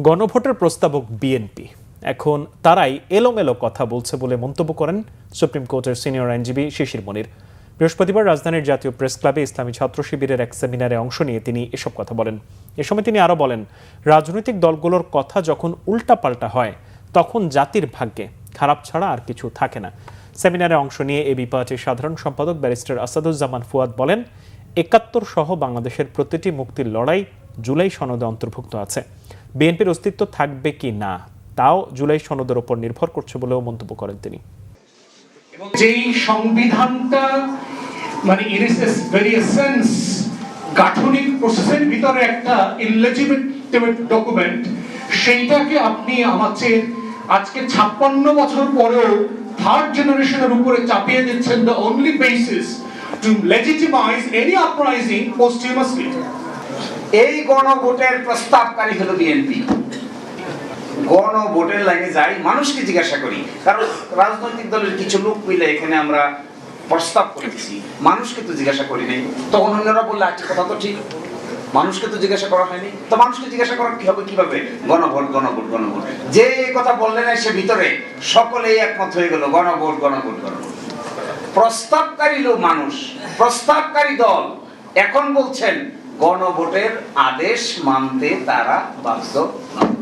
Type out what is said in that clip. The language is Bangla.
গণভোটের প্রস্তাবক বিএনপি এখন তারাই এলোমেলো কথা বলছে বলে মন্তব্য করেন সুপ্রিম কোর্টের সিনিয়র আইনজীবী শিশির মনির। বৃহস্পতিবার রাজধানীর জাতীয় প্রেস ক্লাবে ইসলামী ছাত্র শিবিরের এক সেমিনারে অংশ নিয়ে তিনি এসব কথা বলেন। এ সময় তিনি আরও বলেন, রাজনৈতিক দলগুলোর কথা যখন উল্টাপাল্টা হয় তখন জাতির ভাগ্যে খারাপ ছাড়া আর কিছু থাকে না। সেমিনারে অংশ নিয়ে এবি পার্টির সাধারণ সম্পাদক ব্যারিস্টার আসাদুজ্জামান ফুয়াদ বলেন, ৭১ সহ বাংলাদেশের প্রতিটি মুক্তির লড়াই জুলাই সনদে অন্তর্ভুক্ত আছে। বিএনপির অস্তিত্ব থাকবে কি না তাও জুলাই সনদের উপর নির্ভর করছে বলেও মন্তব্য করেন তিনি। যেই সংবিধানটা মানে ইন ইটস ভেরি এসেন্স গাঠনিক প্রসেসের ভিতরে একটা ইললেজিটিমেট ডকুমেন্ট, সেইটাকে আপনি আমাদের আজকে ৫৬ বছর পরেও থার্ড জেনারেশনের উপরে চাপিয়ে দিচ্ছেন the only basis to legitimize any uprising posthumously. এই গণভোটের প্রস্তাবকারী হলো বিএনপি। গণভোটের লাইনে যাই, মানুষকে জিজ্ঞাসা করি, কারণ রাজনৈতিক দলের কিছু লোক মিলে এখানে আমরা প্রস্তাব করেছি, মানুষকে তো জিজ্ঞাসা করি নাই। তখন অন্যরা বললে একটা কথা তো ঠিক, মানুষকে তো জিজ্ঞাসা করা হয়নি, তো মানুষকে জিজ্ঞাসা করা কি হবে, কিভাবে? গণভোট গণভোট গণভোট, যে কথা বললেন সে ভিতরে সকলেই একমত হয়ে গেল গণভোট গণভোট গণভোট। প্রস্তাবকারী লোক মানুষ, প্রস্তাবকারী দল এখন বলছেন গণভোটের আদেশ মানতে তারা বাধ্য নয়।